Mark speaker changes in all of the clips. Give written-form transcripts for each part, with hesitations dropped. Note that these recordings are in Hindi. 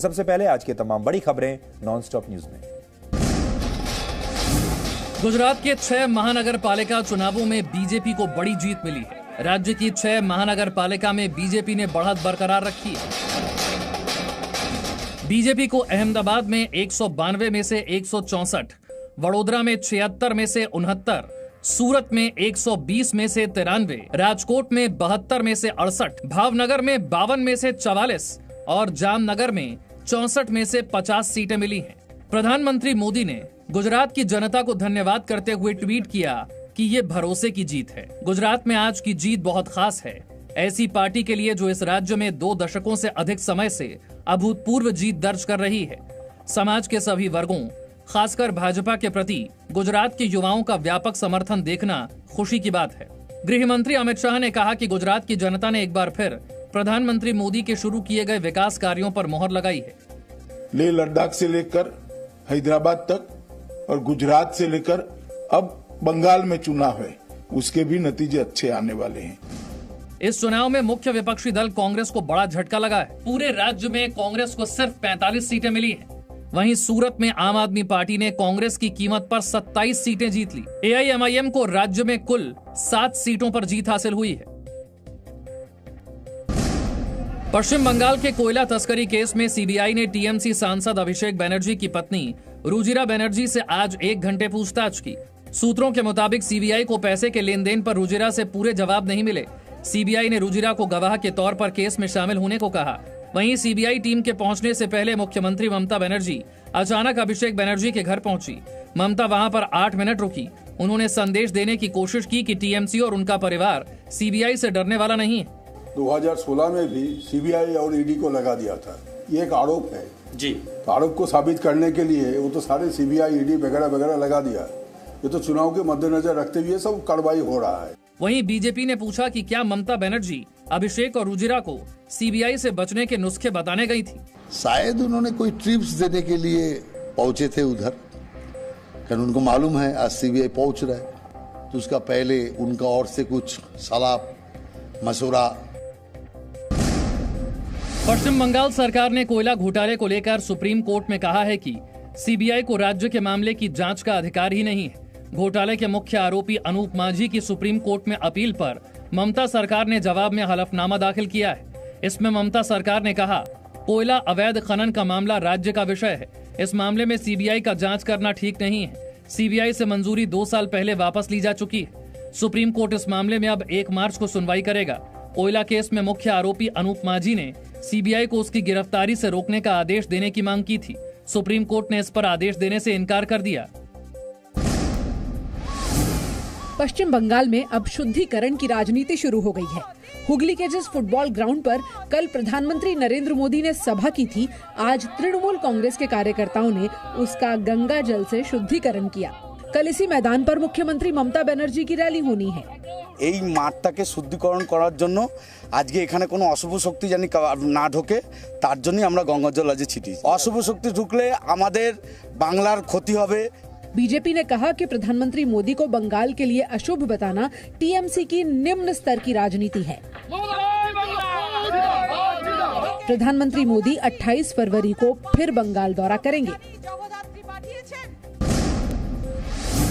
Speaker 1: सबसे पहले आज की तमाम बड़ी खबरें नॉनस्टॉप न्यूज में।
Speaker 2: गुजरात के 6 महानगर पालिका चुनावों में बीजेपी को बड़ी जीत मिली है। राज्य की 6 महानगर पालिका में बीजेपी ने बढ़त बरकरार रखी है। बीजेपी को अहमदाबाद में 192 में से 164, वडोदरा में 76 में से 69, सूरत में 120 में से 93, राजकोट में 72 में से 68, भावनगर में 52 में से 44 और जामनगर में 64 में से 50 सीटें मिली हैं। प्रधानमंत्री मोदी ने गुजरात की जनता को धन्यवाद करते हुए ट्वीट किया कि ये भरोसे की जीत है। गुजरात में आज की जीत बहुत खास है, ऐसी पार्टी के लिए जो इस राज्य में 2 दशकों से अधिक समय से अभूतपूर्व जीत दर्ज कर रही है। समाज के सभी वर्गों, खासकर भाजपा के प्रति गुजरात के युवाओं का व्यापक समर्थन देखना खुशी की बात है। गृह मंत्री अमित शाह ने कहा कि गुजरात की जनता ने एक बार फिर प्रधानमंत्री मोदी के शुरू किए गए विकास कार्यों पर मोहर लगाई है।
Speaker 3: लेह लद्दाख से लेकर हैदराबाद तक और गुजरात से लेकर अब बंगाल में चुनाव है, उसके भी नतीजे अच्छे आने वाले हैं।
Speaker 2: इस चुनाव में मुख्य विपक्षी दल कांग्रेस को बड़ा झटका लगा है। पूरे राज्य में कांग्रेस को सिर्फ 45 सीटें मिली हैं। वहीं सूरत में आम आदमी पार्टी ने कांग्रेस की कीमत पर 27 सीटें जीत ली। एआईएमआईएम को राज्य में कुल 7 सीटों पर जीत हासिल हुई है। पश्चिम बंगाल के कोयला तस्करी केस में सीबीआई ने टीएमसी सांसद अभिषेक बनर्जी की पत्नी रुजिरा बनर्जी से आज 1 घंटे पूछताछ की। सूत्रों के मुताबिक सीबीआई को पैसे के लेन देन पर रुजिरा से पूरे जवाब नहीं मिले। सीबीआई ने रुजिरा को गवाह के तौर पर केस में शामिल होने को कहा। वहीं सीबीआई टीम के पहुंचने से पहले मुख्यमंत्री ममता बनर्जी अचानक अभिषेक बनर्जी के घर पहुंची। ममता वहां पर 8 मिनट रुकी। उन्होंने संदेश देने की कोशिश की कि टीएमसी और उनका परिवार सीबीआई से डरने वाला नहीं है।
Speaker 4: 2016 में भी सीबीआई और ईडी को लगा दिया था, ये एक आरोप है
Speaker 5: जी।
Speaker 4: तो आरोप को साबित करने के लिए वो तो सारे सीबीआई ईडी वगैरह वगैरह लगा दिया। ये तो चुनाव के मद्देनजर रखते हुए सब कार्रवाई हो रहा है।
Speaker 2: वहीं बीजेपी ने पूछा कि क्या ममता बनर्जी अभिषेक और रुजिरा को सीबीआई से बचने के नुस्खे बताने गई थी।
Speaker 6: शायद उन्होंने कोई टिप्स देने के लिए पहुंचे थे उधर, कारण उनको मालूम है आज सीबीआई पहुंच रहा है, तो उसका पहले उनका और से कुछ सलाह मशवरा।
Speaker 2: पश्चिम बंगाल सरकार ने कोयला घोटाले को लेकर सुप्रीम कोर्ट में कहा है कि सीबीआई को राज्य के मामले की जांच का अधिकार ही नहीं है। घोटाले के मुख्य आरोपी अनूप माझी की सुप्रीम कोर्ट में अपील पर ममता सरकार ने जवाब में हलफनामा दाखिल किया है। इसमें ममता सरकार ने कहा, कोयला अवैध खनन का मामला राज्य का विषय है। इस मामले में सीबीआई का जांच करना ठीक नहीं है। सीबीआई से मंजूरी 2 साल पहले वापस ली जा चुकी है। सुप्रीम कोर्ट इस मामले में अब 1 मार्च को सुनवाई करेगा। कोयला केस में मुख्य आरोपी अनूप माझी ने सीबीआई को उसकी गिरफ्तारी से रोकने का आदेश देने की मांग की थी। सुप्रीम कोर्ट ने इस पर आदेश देने से इनकार कर दिया।
Speaker 7: पश्चिम बंगाल में अब शुद्धिकरण की राजनीति शुरू हो गई है। हुगली के जिस फुटबॉल ग्राउंड पर कल प्रधानमंत्री नरेंद्र मोदी ने सभा की थी, आज तृणमूल कांग्रेस के कार्यकर्ताओं ने उसका गंगा जल से शुद्धिकरण किया। कल इसी मैदान पर मुख्यमंत्री ममता बनर्जी की रैली होनी है।
Speaker 5: এই মাঠটাকে শুদ্ধিকরণ করার জন্য আজকে এখানে কোনো অশুভ শক্তি জানি না ঢোকে, তার জন্যই আমরা গঙ্গা জল আজ ছিটি। অশুভ শক্তি ঢুকলে আমাদের বাংলার ক্ষতি হবে।
Speaker 7: बीजेपी ने कहा कि प्रधानमंत्री मोदी को बंगाल के लिए अशुभ बताना टीएमसी की निम्न स्तर की राजनीति है। प्रधानमंत्री मोदी 28 फरवरी को फिर बंगाल दौरा करेंगे।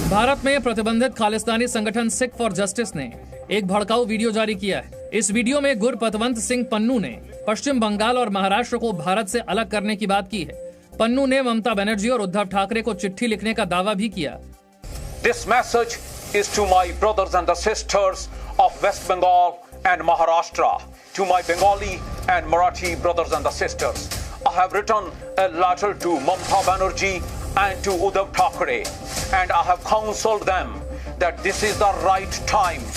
Speaker 2: भारत में प्रतिबंधित खालिस्तानी संगठन सिख फॉर जस्टिस ने एक भड़काऊ वीडियो जारी किया है। इस वीडियो में गुरपतवंत सिंह पन्नू ने पश्चिम बंगाल और महाराष्ट्र को भारत से अलग करने की बात की है। पन्नू ने ममता बनर्जी और उद्धव ठाकरे को चिट्ठी लिखने का दावा भी किया।
Speaker 8: This message is to my brothers and the sisters of West Bengal and Maharashtra, to my Bengali and Marathi brothers and the sisters. I have written a letter to Mamata Banerjee and to Uddhav Thackeray, and I have counseled them that this is the right time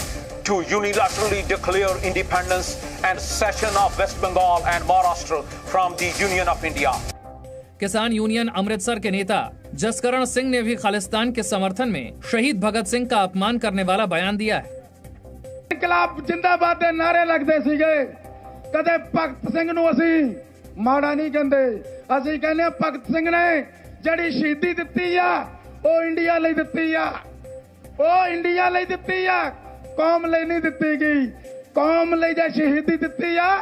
Speaker 8: to unilaterally declare independence and secession of West Bengal and Maharashtra from the Union of India.
Speaker 2: किसान यूनियन अमृतसर के नेता जसकरण सिंह ने भी खालिस्तान के समर्थन में शहीद भगत सिंह का अपमान करने वाला बयान दिया है।
Speaker 9: इनकलाब जिंदाबाद के नारे लगते सीगे, कदे भगत सिंह नूं असीं माड़ा नहीं कहंदे। असीं कहने भगत सिंह ने जिहड़ी शहीदी दित्ती आ ओ इंडिया लई दित्ती आ, ओ इंडिया लई दित्ती आ, कौम लई नहीं दित्ती गई। कौम लई जे शहीदी दित्ती आ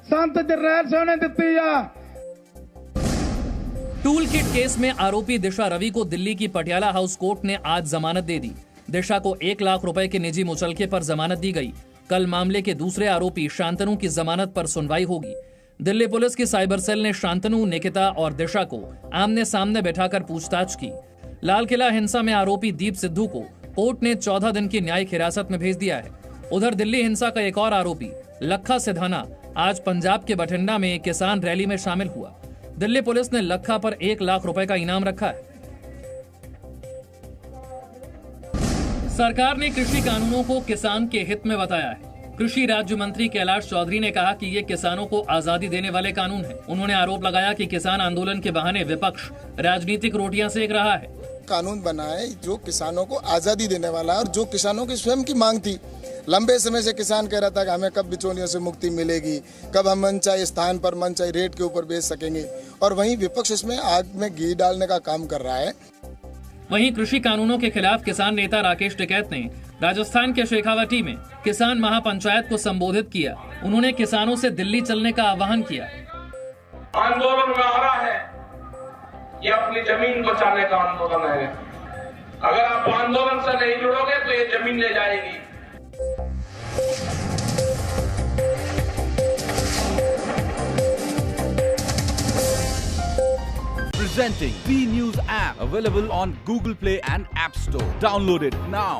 Speaker 9: संत जरनैल सिंह ने दित्ती आ।
Speaker 2: टूल किट केस में आरोपी दिशा रवि को दिल्ली की पटियाला हाउस कोर्ट ने आज जमानत दे दी। दिशा को 1 लाख रुपए के निजी मुचलके पर जमानत दी गई। कल मामले के दूसरे आरोपी शांतनु की जमानत पर सुनवाई होगी। दिल्ली पुलिस की साइबर सेल ने शांतनु, निकिता और दिशा को आमने सामने बैठाकर पूछताछ की। लाल किला हिंसा में आरोपी दीप सिद्धू को कोर्ट ने 14 दिन की न्यायिक हिरासत में भेज दिया है। उधर दिल्ली हिंसा का एक और आरोपी लखा सिधाना आज पंजाब के बठिंडा में किसान रैली में शामिल हुआ। दिल्ली पुलिस ने लखा पर 1 लाख रुपए का इनाम रखा है। सरकार ने कृषि कानूनों को किसान के हित में बताया है। कृषि राज्य मंत्री कैलाश चौधरी ने कहा कि ये किसानों को आजादी देने वाले कानून हैं। उन्होंने आरोप लगाया कि किसान आंदोलन के बहाने विपक्ष राजनीतिक रोटियां सेक रहा है।
Speaker 10: कानून बनाए जो किसानों को आजादी देने वाला है और जो किसानों की स्वयं की मांग थी। लंबे समय से किसान कह रहा था कि हमें कब बिचौलियों से मुक्ति मिलेगी, कब हम मनचाहे स्थान पर मनचाहे रेट के ऊपर बेच सकेंगे, और वहीं विपक्ष इसमें आग में घी डालने का काम कर रहा है।
Speaker 2: वहीं कृषि कानूनों के खिलाफ किसान नेता राकेश टिकैत ने राजस्थान के शेखावाटी में किसान महापंचायत को संबोधित किया। उन्होंने किसानों से दिल्ली चलने का आह्वान किया।
Speaker 11: आंदोलन में आ रहा है, ये अपनी जमीन बचाने का आंदोलन है। अगर आप आंदोलन से नहीं जुड़ोगे तो ये जमीन ले जाएगी।
Speaker 12: Presenting B News app, available on Google Play and App Store. Download it now.